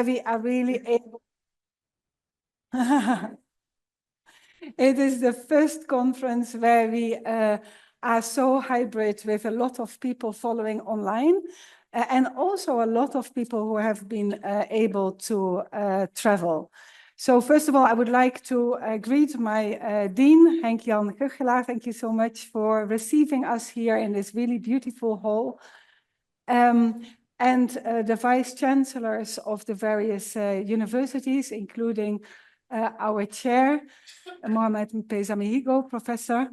We are really able. It is the first conference where we are so hybrid with a lot of people following online and also a lot of people who have been able to travel. So first of all, I would like to greet my Dean, Henk-Jan Guchelaar. Thank you so much for receiving us here in this really beautiful hall. And the vice chancellors of the various universities, including our chair, Mohamed Mpeza-Mihigo, professor.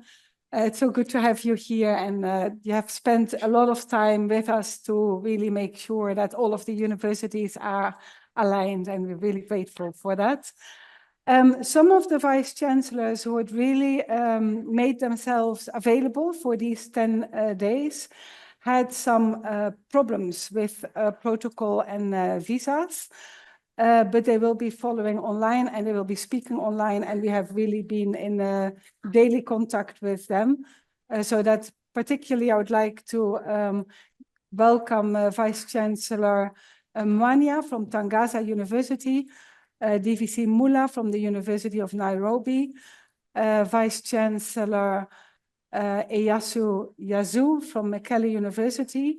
It's so good to have you here, and you have spent a lot of time with us to really make sure that all of the universities are aligned, and we're really grateful for that. Some of the vice chancellors who had really made themselves available for these 10 days had some problems with protocol and visas, but they will be following online and they will be speaking online, and we have really been in daily contact with them. So that particularly I would like to welcome Vice Chancellor Mwanya from Tangaza University, DVC Mula from the University of Nairobi, Vice Chancellor Eyasu Yazoo from Mekelle University,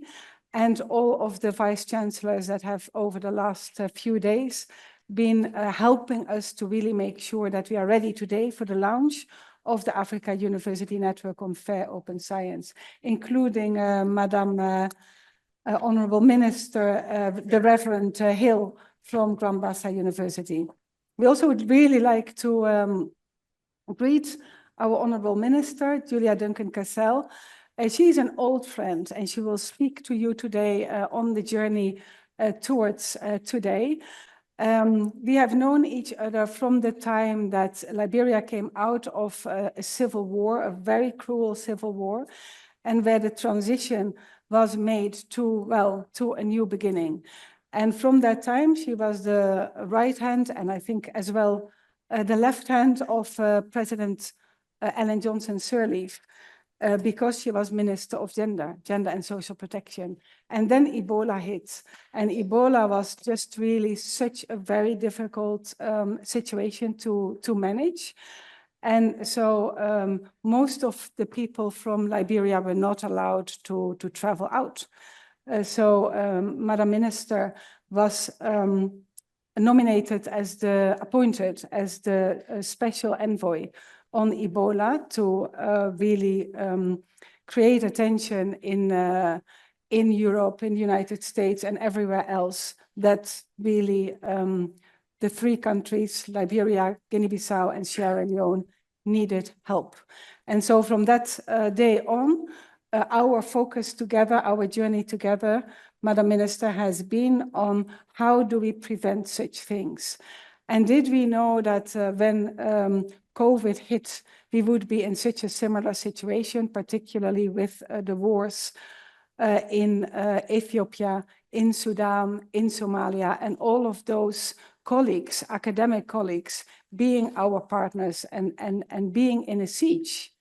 and all of the vice chancellors that have over the last few days been helping us to really make sure that we are ready today for the launch of the Africa University Network on Fair Open Science, including Madam Honorable Minister, the Reverend Hill from Grambassa University. We also would really like to greet our Honorable Minister, Julia Duncan-Cassel. She's an old friend, and she will speak to you today on the journey towards today. We have known each other from the time that Liberia came out of a civil war, a very cruel civil war, and where the transition was made to a new beginning. And from that time, she was the right hand, and I think as well the left hand of President Ellen Johnson Sirleaf, because she was Minister of Gender and Social Protection. And then Ebola hit, and Ebola was just really such a very difficult situation to manage. And so most of the people from Liberia were not allowed to travel out. Madam Minister was appointed as the special envoy on Ebola to really create attention in Europe, in the United States, and everywhere else that really the three countries, Liberia, Guinea-Bissau, and Sierra Leone, needed help. And so from that day on, our focus together, our journey together, Madam Minister, has been on how do we prevent such things. And did we know that when COVID hit, we would be in such a similar situation, particularly with the wars in Ethiopia, in Sudan, in Somalia, and all of those colleagues, academic colleagues, being our partners and being in a siege,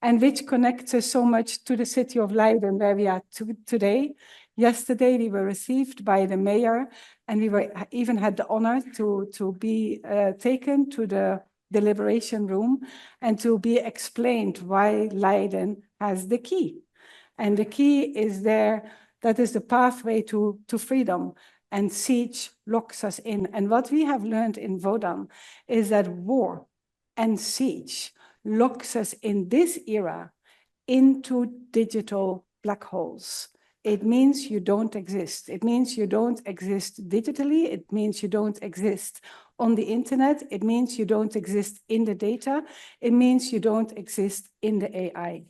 and which connects us so much to the city of Leiden, where we are today. Yesterday, we were received by the mayor, and we even had the honor to be taken to the deliberation room and to be explained why Leiden has the key. And the key is there, that is the pathway to freedom, and siege locks us in. And what we have learned in Wodan is that war and siege locks us in this era into digital black holes. It means you don't exist. It means you don't exist digitally. It means you don't exist on the internet. It means you don't exist in the data. It means you don't exist in the AI.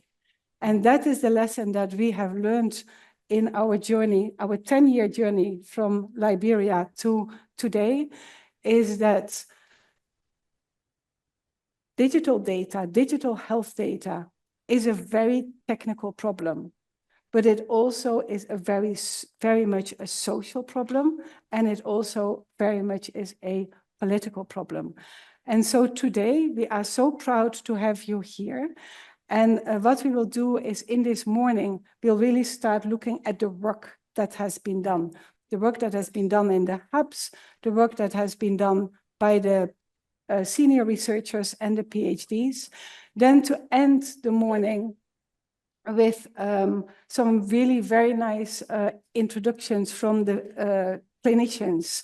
And that is the lesson that we have learned in our journey, our 10-year journey from Liberia to today, is that digital data, digital health data, is a very technical problem, but it also is a very much a social problem, and it also very much is a political problem. And so today we are so proud to have you here. And what we will do is in this morning, we'll really start looking at the work that has been done. the work that has been done in the hubs, the work that has been done by the senior researchers and the PhDs, then to end the morning with some really very nice introductions from the clinicians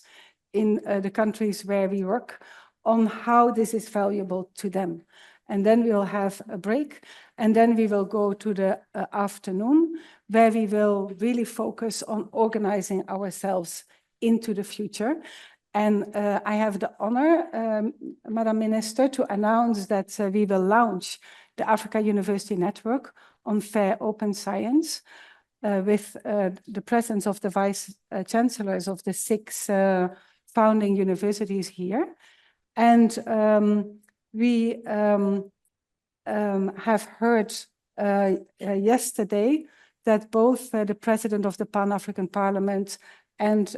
in the countries where we work on how this is valuable to them. And then we'll have a break, and then we will go to the afternoon, where we will really focus on organizing ourselves into the future. And I have the honor, Madam Minister, to announce that we will launch the Africa University Network on Fair Open Science with the presence of the Vice Chancellors of the 6 founding universities here. And we have heard yesterday that both the President of the Pan-African Parliament and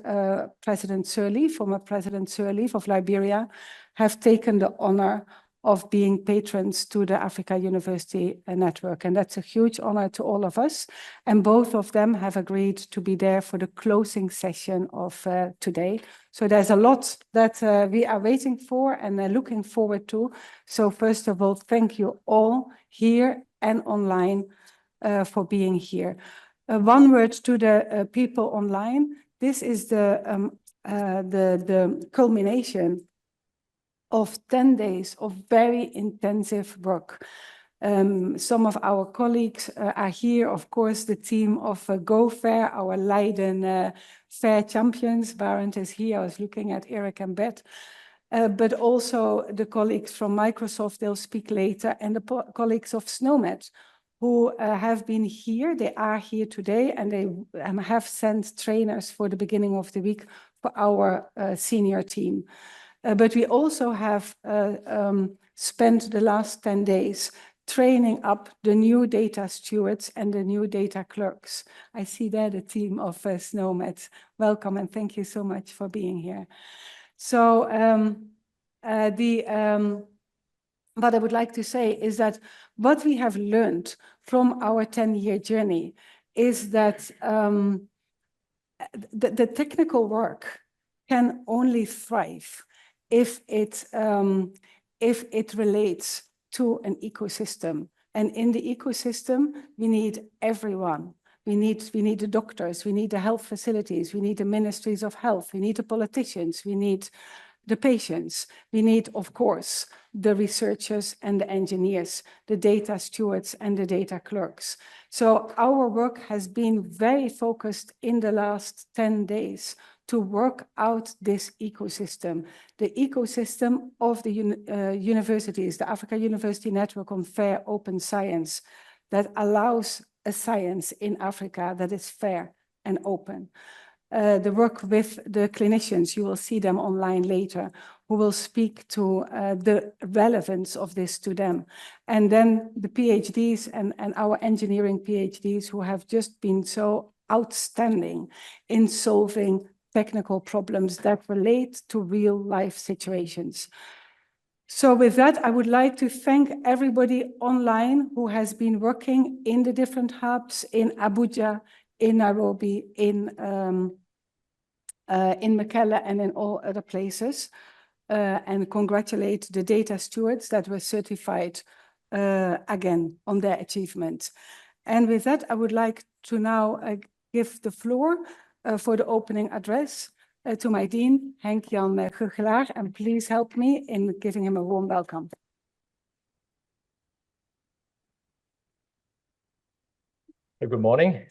President Sirleaf, former President Sirleaf of Liberia, have taken the honor of being patrons to the Africa University Network. And that's a huge honor to all of us. And both of them have agreed to be there for the closing session of today. So there's a lot that we are waiting for and looking forward to. So first of all, thank you all here and online for being here. One word to the people online. This is the culmination of 10 days of very intensive work. Some of our colleagues are here, of course, the team of Go Fair, our Leiden Fair champions. Barend is here. I was looking at Eric and Beth. But also the colleagues from Microsoft, they'll speak later, and the colleagues of SNOMED, who have been here. They are here today, and they have sent trainers for the beginning of the week for our senior team. But we also have spent the last 10 days training up the new data stewards and the new data clerks. I see there the team of SNOMED. Welcome, and thank you so much for being here. So what I would like to say is that what we have learned from our 10-year journey is that the technical work can only thrive if it relates to an ecosystem. And in the ecosystem, we need everyone. We need the doctors, we need the health facilities, we need the ministries of health, we need the politicians, we need the patients, we need, of course, the researchers and the engineers, the data stewards and the data clerks. So our work has been very focused in the last 10 days to work out this ecosystem, the ecosystem of the universities, the Africa University Network on Fair Open Science, that allows a science in Africa that is fair and open. The work with the clinicians, you will see them online later, who will speak to the relevance of this to them. And then the PhDs and our engineering PhDs who have just been so outstanding in solving technical problems that relate to real life situations. So with that, I would like to thank everybody online who has been working in the different hubs in Abuja, in Nairobi, in Mekelle and in all other places, and congratulate the data stewards that were certified again on their achievement. And with that, I would like to now give the floor for the opening address to my dean, Henk-Jan Guggelaar, and please help me in giving him a warm welcome. Good morning.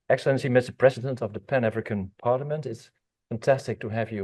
Excellency, Mr. President of the Pan-African Parliament, it's fantastic to have you